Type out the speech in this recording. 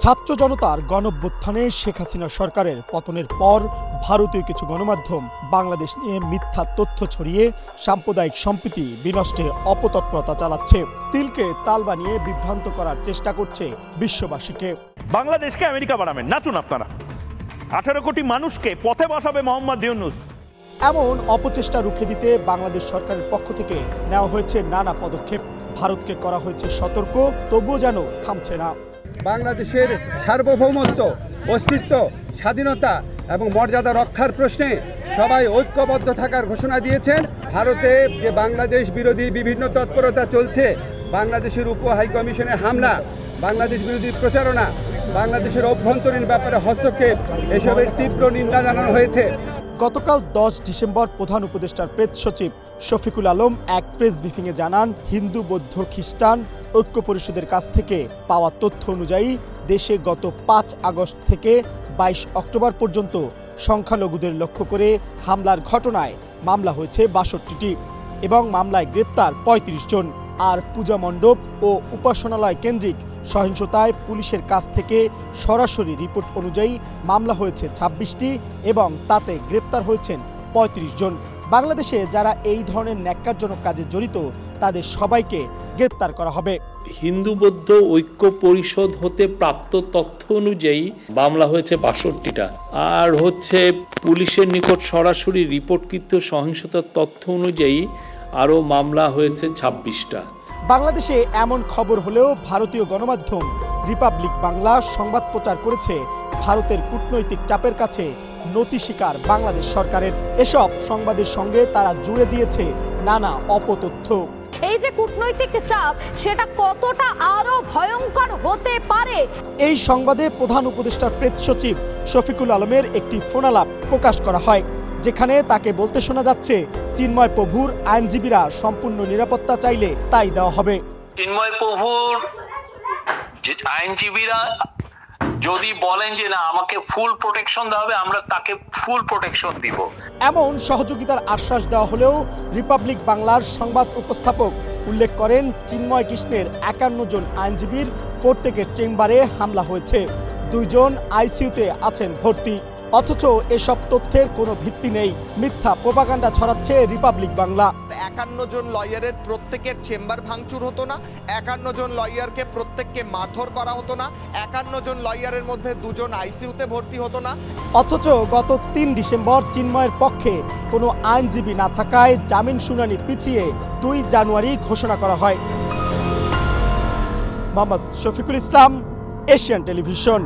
ছাত্র জনতার গণঅভ্যুত্থানে শেখ হাসিনা সরকারের পতনের পর ভারতীয় কিছু গণমাধ্যম বাংলাদেশ নিয়ে মিথ্যা তথ্য ছড়িয়ে সাম্প্রদায়িক সম্প্রীতি বিনষ্টে অপতৎপরতা চালাচ্ছে। তিলকে তাল বানিয়ে বিভ্রান্ত করার চেষ্টা করছে বিশ্ববাসীকে। বাংলাদেশকে আমেরিকা বানাবেন, নাচুন আপনারা। 18 কোটি মানুষকে পথে বসাবে মোহাম্মদ ইউনূস। এমন অপচেষ্টা রুখে দিতে বাংলাদেশ সরকারের পক্ষ থেকে নেওয়া হয়েছে নানা পদক্ষেপ। ভারতকে করা হয়েছে সতর্ক, তবুও যেন থামছে না। বাংলাদেশের সার্বভৌমত্ব, অস্তিত্ব, স্বাধীনতা এবং মর্যাদা রক্ষার প্রশ্নে সবাই ঐক্যবদ্ধ থাকার ঘোষণা দিয়েছেন। ভারতে যে বাংলাদেশ বিরোধী বিভিন্ন তৎপরতা চলছে, বাংলাদেশের উপ হাইকমিশনে হামলা, বাংলাদেশ বিরোধী প্রচারণা, বাংলাদেশের অভ্যন্তরীণ ব্যাপারে হস্তক্ষেপ, এসবের তীব্র নিন্দা জানানো হয়েছে। গতকাল 10 ডিসেম্বর প্রধান উপদেষ্টার প্রেস সচিব শফিকুল আলম এক প্রেস ব্রিফিংয়ে জানান, হিন্দু, বৌদ্ধ, খ্রিস্টান ঐক্য পরিষদের কাছ থেকে পাওয়া তথ্য অনুযায়ী দেশে গত 5 আগস্ট থেকে 22 অক্টোবর পর্যন্ত সংখ্যালঘুদের লক্ষ্য করে হামলার ঘটনায় মামলা হয়েছে 62টি এবং মামলায় গ্রেপ্তার 35 জন। আর পূজা মণ্ডপ ও উপাসনালয় কেন্দ্রিক সহিংসতায় পুলিশের কাছ থেকে সরাসরি রিপোর্ট অনুযায়ী মামলা হয়েছে 26টি এবং তাতে গ্রেপ্তার হয়েছেন 35 জন। বাংলাদেশে যারা এই ধরনের ন্যাক্কারজনক কাজে জড়িত তাদের সবাইকে গ্রেপ্তার করা হবে। হিন্দু বৌদ্ধ ঐক্য পরিষদ হতে প্রাপ্ত তথ্য অনুযায়ী মামলা হয়েছে 62টা, আর পুলিশের নিকট সরাসরি রিপোর্টকৃত সহিংসতার তথ্য অনুযায়ী আরও মামলা হয়েছে 26টা। বাংলাদেশে এমন খবর হলেও ভারতীয় গণমাধ্যম রিপাবলিক বাংলা সংবাদ প্রচার করেছে ভারতের কূটনৈতিক চাপের কাছে নতি স্বীকার বাংলাদেশ সরকারের। এসব সংবাদের সঙ্গে তারা জুড়ে দিয়েছে নানা অপতথ্য। এই যে কূটনৈতিক চাপ, সেটা কতটা আরো ভয়ঙ্কর হতে পারে। এই সংবাদে প্রধান উপদেষ্টার প্রেস সচিব শফিকুল আলমের একটি ফোনালাপ প্রকাশ করা হয়, যেখানে তাকে বলতে শোনা যাচ্ছে চিন্ময় প্রভুর আইনজীবীরা সম্পূর্ণ নিরাপত্তা চাইলে তাই দেওয়া হবে। চিন্ময় প্রভুর আইনজীবীরা যদি বলেন যে না আমাকে ফুল প্রোটেকশন দেওয়া হবে, আমরা তাকে ফুল প্রোটেকশন দিব। এমন সহযোগিতার আশ্বাস দেওয়া হলেও রিপাবলিক বাংলার সংবাদ উপস্থাপক উল্লেখ করেন, চিন্ময় কৃষ্ণের 51 জন আইনজীবীর প্রত্যেকের চেম্বারে হামলা হয়েছে, 2 জন আইসিইউতে আছেন ভর্তি। অথচ এসব তথ্যের কোনো ভিত্তি নেই, মিথ্যা প্রোপাগান্ডা ছড়াচ্ছে রিপাবলিক বাংলা। 51 জন লয়ারের প্রত্যেকের চেম্বার ভাঙচুর হতো না, 51 জন লয়ারকে প্রত্যেককে মারধর করা হতো না, 51 জন লয়ারের মধ্যে 2 জন আইসিইউতে ভর্তি হতো না। অথচ গত 3 ডিসেম্বর চিন্ময়ের পক্ষে কোনো আইনজীবী না থাকায় জামিন শুনানি পিছিয়ে 2 জানুয়ারি ঘোষণা করা হয়। Mohammad Shafiqul Islam, Asian television.